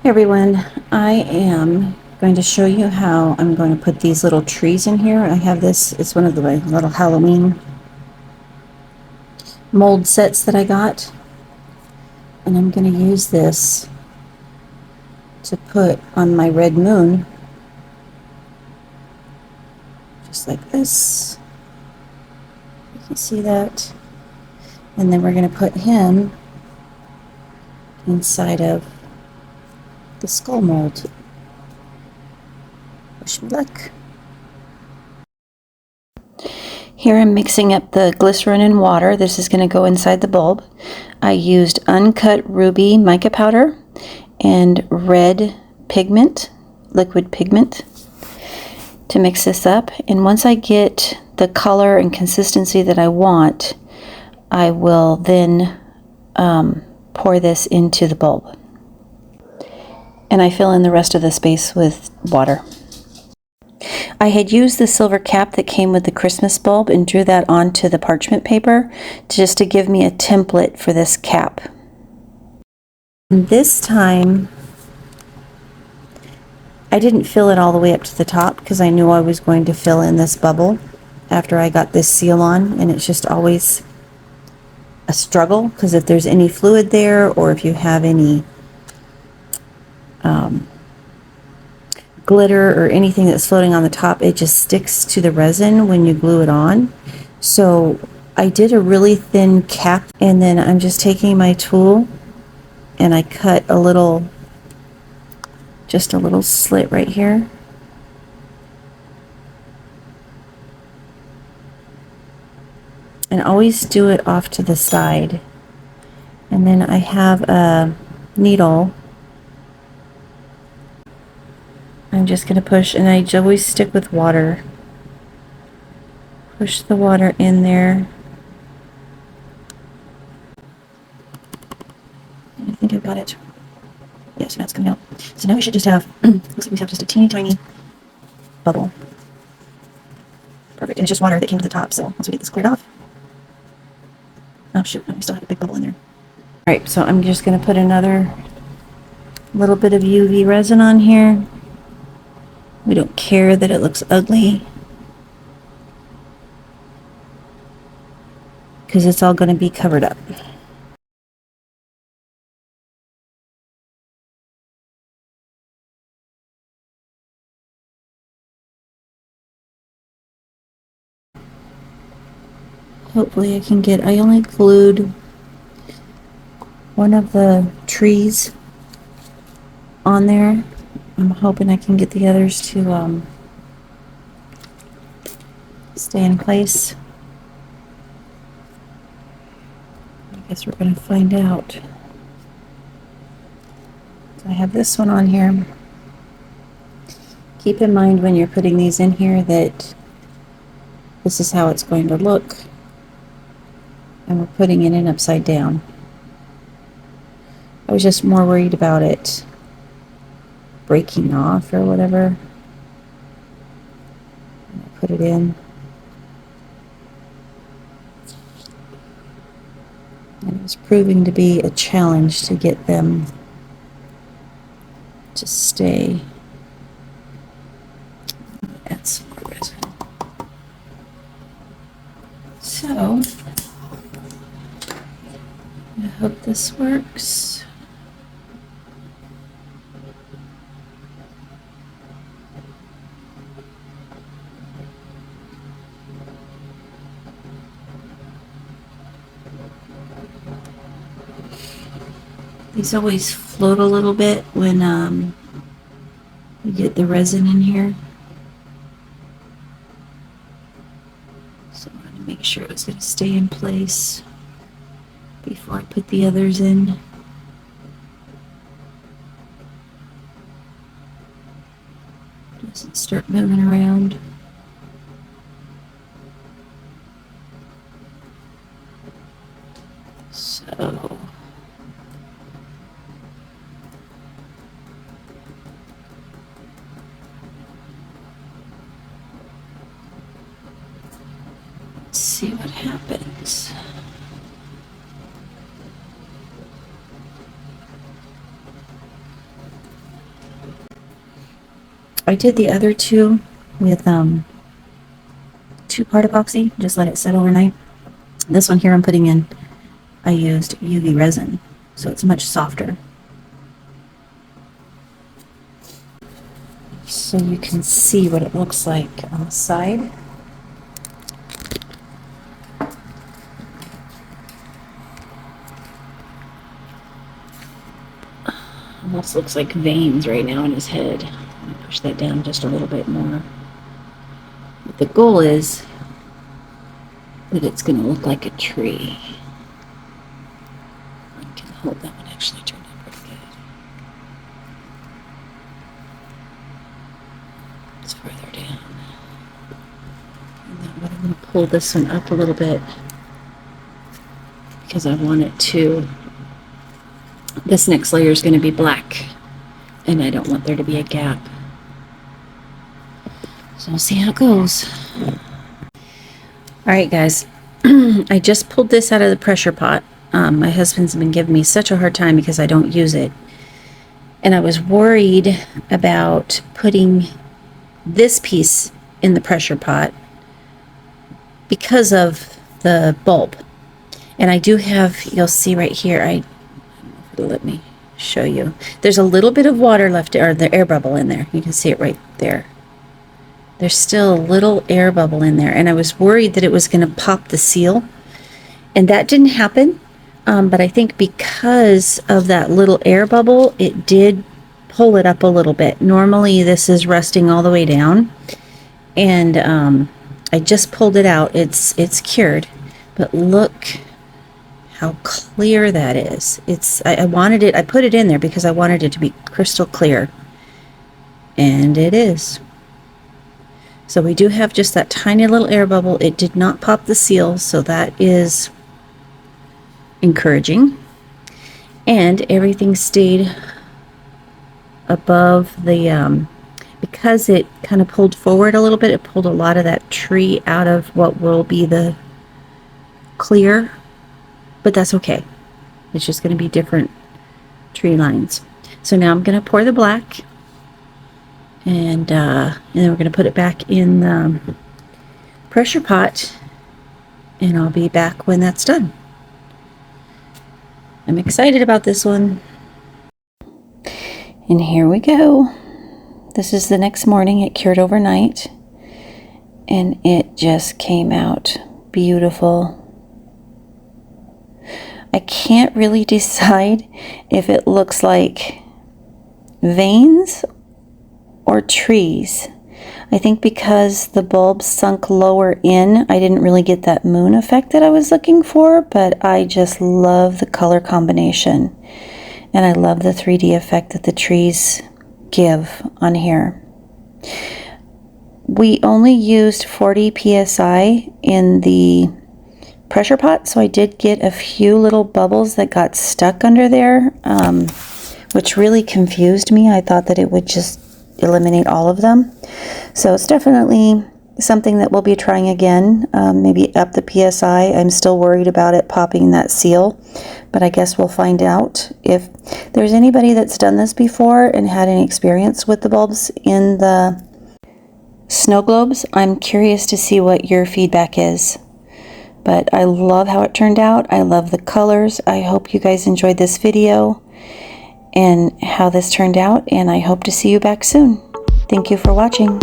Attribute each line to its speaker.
Speaker 1: Hey everyone, I am going to show you how I'm going to put these little trees in here. I have this, it's one of the little Halloween mold sets that I got, and I'm going to use this to put on my red moon, just like this. You can see that. And then we're going to put him inside of the skull mold. Wish me luck. Here I'm mixing up the glycerin and water. This is going to go inside the bulb. I used uncut ruby mica powder and red pigment, liquid pigment, to mix this up. And once I get the color and consistency that I want, I will then pour this into the bulb. And I fill in the rest of the space with water. I had used the silver cap that came with the Christmas bulb and drew that onto the parchment paper just to give me a template for this cap. And this time, I didn't fill it all the way up to the top because I knew I was going to fill in this bubble after I got this seal on, and it's just always a struggle because if there's any fluid there or if you have any glitter or anything that's floating on the top, it just sticks to the resin when you glue it on. So I did a really thin cap, and then I'm just taking my tool and I cut a little, just a little slit right here. And always do it off to the side. And then I have a needle. I'm just going to push, and I always stick with water. Push the water in there. I think I've got it. Yes, that's coming out. So now we should just have, looks like we have just a teeny tiny bubble. Perfect. And it's just water that came to the top, so once we get this cleared off. Oh shoot, I still have a big bubble in there. Alright, so I'm just going to put another little bit of UV resin on here. We don't care that it looks ugly, because it's all going to be covered up. Hopefully I can get, I only glued one of the trees on there. I'm hoping I can get the others to stay in place. I guess we're going to find out. So I have this one on here. Keep in mind when you're putting these in here that this is how it's going to look. And we're putting it in upside down. I was just more worried about it breaking off or whatever. And I put it in. And it was proving to be a challenge to get them to stay. That's some more resin. So, I hope this works. These always float a little bit when you get the resin in here. So I'm going to make sure it's going to stay in place before I put the others in. Doesn't start moving around. So let's see what happens. I did the other two with 2-part epoxy, just let it set overnight. This one here I'm putting in, I used UV resin, so it's much softer. So you can see what it looks like on the side. Almost looks like veins right now in his head. I'm gonna push that down just a little bit more. But the goal is that it's going to look like a tree. I can hold that one, actually turned out pretty good. It's further down. And then I'm going to pull this one up a little bit because I want it to, this next layer is going to be black and I don't want there to be a gap. So we'll see how it goes. All right, guys, I just pulled this out of the pressure pot. My husband's been giving me such a hard time because I don't use it. And I was worried about putting this piece in the pressure pot because of the bulb. And I do have, you'll see right here, I don't know if it'll let me show you. There's a little bit of water left, or the air bubble in there. You can see it right there. There's still a little air bubble in there, and I was worried that it was going to pop the seal, and that didn't happen. But I think because of that little air bubble, it did pull it up a little bit. Normally this is resting all the way down, and I just pulled it out. It's cured, but look how clear that is. I wanted it, I put it in there because I wanted it to be crystal clear, and it is. So we do have just that tiny little air bubble. It did not pop the seal, so that is encouraging. And everything stayed above the, because it kind of pulled forward a little bit, it pulled a lot of that tree out of what will be the clear, but that's okay. It's just going to be different tree lines. So now I'm going to pour the black. And then we're going to put it back in the pressure pot, and I'll be back when that's done. I'm excited about this one. And here we go. This is the next morning. It cured overnight, and it just came out beautiful. I can't really decide if it looks like veins or trees. I think because the bulb sunk lower in, I didn't really get that moon effect that I was looking for, but I just love the color combination. And I love the 3D effect that the trees give on here. We only used 40 psi in the pressure pot, so I did get a few little bubbles that got stuck under there, which really confused me. I thought that it would just eliminate all of them. So it's definitely something that we'll be trying again, maybe up the PSI. I'm still worried about it popping that seal, but I guess we'll find out. If there's anybody that's done this before and had any experience with the bulbs in the snow globes, I'm curious to see what your feedback is. But I love how it turned out. I love the colors. I hope you guys enjoyed this video and how this turned out, and I hope to see you back soon. Thank you for watching.